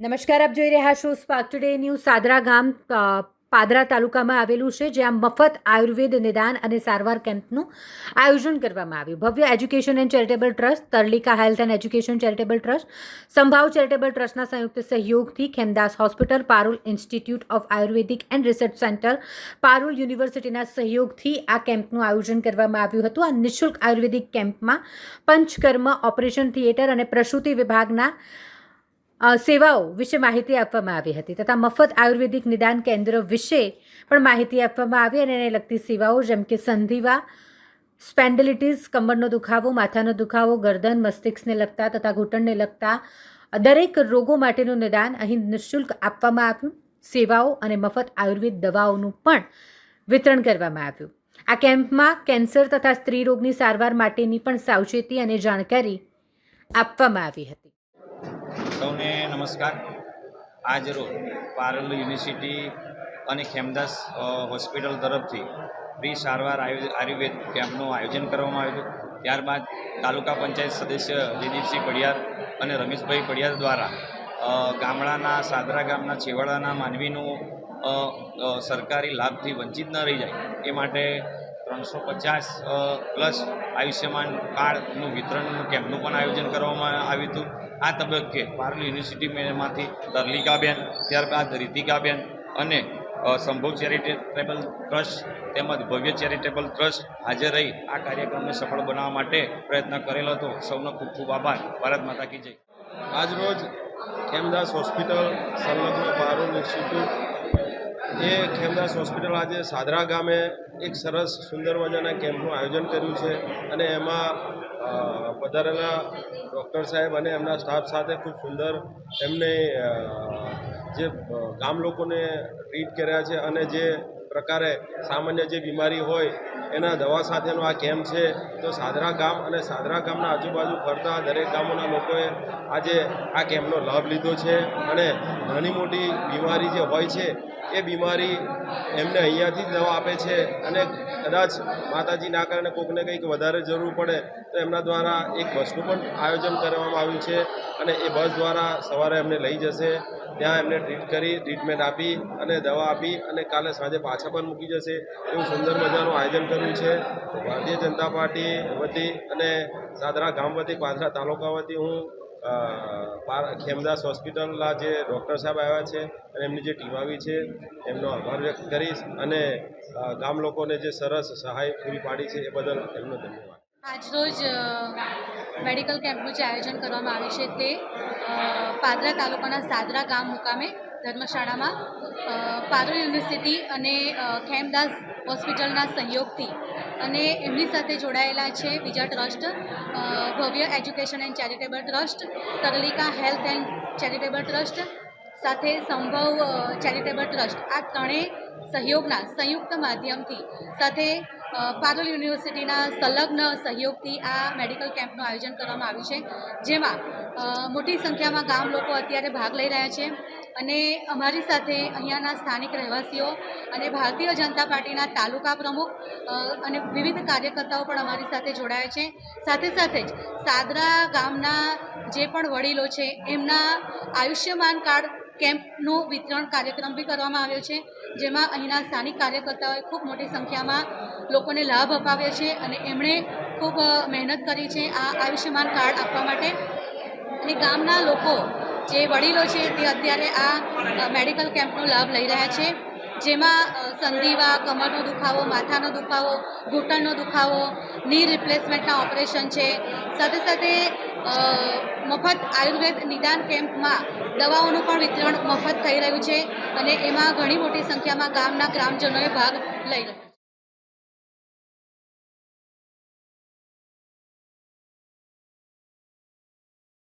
નમસ્કાર, આપ જોઈ રહ્યા છો સ્પાર્ક ટુડે ન્યૂઝ। સાદરા ગામ પાદરા તાલુકામાં આવેલું છે, જ્યાં મફત આયુર્વેદ નિદાન અને સારવાર કેમ્પનું આયોજન કરવામાં આવ્યું। Bhavya education and charitable trust, Tarlika health and education charitable trust, Sambhav charitable ટ્રસ્ટના સંયુક્ત સહયોગથી Khemdas hospital, Parul institute of ayurvedic and research centre, Parul યુનિવર્સિટીના સહયોગથી આ કેમ્પનું આયોજન કરવામાં આવ્યું હતું। આ નિઃશુલ્ક આયુર્વેદિક કેમ્પમાં પંચકર્મ, ઓપરેશન થિયેટર અને પ્રસૂતિ વિભાગના સેવાઓ વિશે માહિતી આપવામાં આવી હતી તથા મફત આયુર્વેદિક નિદાન કેન્દ્ર વિશે પણ માહિતી આપવામાં આવી અને એને લગતી સેવાઓ જેમ કે સંધિવા, સ્પેન્ડિલિટીઝ, કમરનો દુખાવો, માથાનો દુખાવો, ગરદન, મસ્તિષ્કને લગતા તથા ઘૂંટણને લગતા દરેક રોગો માટેનું નિદાન અહીં નિઃશુલ્ક આપવામાં આવ્યું। સેવાઓ અને મફત આયુર્વેદ દવાઓનું પણ વિતરણ કરવામાં આવ્યું। આ કેમ્પમાં કેન્સર તથા સ્ત્રી રોગની સારવાર માટેની પણ સાવચેતી અને જાણકારી આપવામાં આવી હતી। સૌને નમસ્કાર। આજ રોજ પારુલ યુનિવર્સિટી અને ખેમદાસ હોસ્પિટલ તરફથી ફ્રી સારવાર આયુર્વેદ કેમ્પનું આયોજન કરવામાં આવ્યું હતું। ત્યારબાદ તાલુકા પંચાયત સદસ્ય જયદીપસિંહ પડિયાર અને રમેશભાઈ પડિયાર દ્વારા ગામડાના સાદરા ગામના છેવાડાના માનવીનું સરકારી લાભથી વંચિત ન રહી જાય એ માટે 350 પ્લસ આયુષ્યમાન કાર્ડનું વિતરણનું કેમ્પનું પણ આયોજન કરવામાં આવ્યું હતું। આ તબક્કે પારુલ યુનિવર્સિટીમાંથી તરલિકાબેન, ત્યારબાદ રીતિકાબેન અને સંભવ ચેરિટેબલ ટ્રસ્ટ તેમજ ભવ્ય ચેરિટેબલ ટ્રસ્ટ હાજર રહી આ કાર્યક્રમને સફળ બનાવવા માટે પ્રયત્ન કરેલો હતો। સૌનો ખૂબ ખૂબ આભાર। ભારત માતા કી જય। આજરોજ ખેમદાસ હોસ્પિટલ સંલગ્ન પારુલ ઇન્સ્ટિટ્યૂટ એ ખેમદાસ હોસ્પિટલ આજે સાદરા ગામે એક સરસ સુંદર મજાના કેમ્પનું આયોજન કર્યું છે અને એમાં પધારેલા ડૉક્ટર સાહેબ અને એમના સ્ટાફ સાથે ખૂબ સુંદર એમને જે ગામ લોકોને ટ્રીટ કર્યા છે અને જે પ્રકારે સામાન્ય જે બીમારી હોય એના દવા સાથેનો આ કેમ્પ છે। તો સાદરા ગામ અને સાદરા ગામના આજુબાજુ ફરતા દરેક ગામોના લોકોએ આજે આ કેમ્પનો લાભ લીધો છે અને નાની મોટી બીમારી જે હોય છે એ બીમારી એમને અહીંયાથી જ દવા આપે છે અને કદાચ માતાજી ના કારણે કોઈકને કંઈક વધારે જરૂર પડે તો એમના દ્વારા એક બસનું પણ આયોજન કરવામાં આવ્યું છે અને એ બસ દ્વારા સવારે એમને લઈ જશે, ત્યાં એમને ટ્રીટમેન્ટ આપી અને દવા આપી અને કાલે સાંજે પાછા પણ મૂકી જશે। એવું સુંદર મજાનું આયોજન કર્યું છે। ભારતીય જનતા પાર્ટી વતી અને સાદરા ગામ વતી, પાદરા તાલુકા વતી હું ખેમદાસ હોસ્પિટલના જે ડૉક્ટર સાહેબ આવ્યા છે અને એમની જે ટીમ આવી છે એમનો આભાર વ્યક્ત કરીશ અને ગામ લોકોને જે સરસ સહાય પૂરી પાડી છે એ બદલ એમનો ધન્યવાદ। આજરોજ મેડિકલ કેમ્પનું જે આયોજન કરવામાં આવ્યું છે તે પાદરા તાલુકાના સાદરા ગામ મુકામે ધર્મશાળામાં પારુલ યુનિવર્સિટી અને ખેમદાસ હોસ્પિટલના સહયોગથી અને એમની સાથે જોડાયેલા છે બીજા ટ્રસ્ટ, ભવ્ય education and charitable trust, Tarlika health and charitable trust સાથે સંભવ ચેરિટેબલ ટ્રસ્ટ, આ ત્રણેય સહયોગના સંયુક્ત માધ્યમથી સાથે પારુલ યુનિવર્સિટીના સંલગ્ન સહયોગથી આ મેડિકલ કેમ્પનું આયોજન કરવામાં આવ્યું છે, જેમાં મોટી સંખ્યામાં ગામ લોકો અત્યારે ભાગ લઈ રહ્યા છે અને અમારી સાથે અહીંયાના સ્થાનિક રહેવાસીઓ અને ભારતીય જનતા પાર્ટીના તાલુકા પ્રમુખ અને વિવિધ કાર્યકર્તાઓ પણ અમારી સાથે જોડાયા છે। સાથે સાથે જ સાદરા ગામના જે પણ વડીલો છે એમના આયુષ્યમાન કાર્ડ કેમ્પનું વિતરણ કાર્યક્રમ બી કરવામાં આવ્યો છે, જેમાં અહીંના સ્થાનિક કાર્યકર્તાઓએ ખૂબ મોટી સંખ્યામાં લોકોને લાભ અપાવ્યો છે અને એમણે ખૂબ મહેનત કરી છે આ આયુષ્યમાન કાર્ડ આપવા માટે। અને ગામના લોકો જે વડીલો છે તે અત્યારે આ મેડિકલ કેમ્પનો લાભ લઈ રહ્યા છે, જેમાં સંધિવા, કમરનો દુખાવો, માથાનો દુખાવો, ઘૂંટણનો દુખાવો, ની રિપ્લેસમેન્ટના ઓપરેશન છે, સાથે સાથે મફત આયુર્વેદ નિદાન કેમ્પમાં દવાઓનું પણ વિતરણ મફત થઈ રહ્યું છે અને એમાં ઘણી મોટી સંખ્યામાં ગામના ગ્રામજનોએ ભાગ લઈ રહ્યો છે।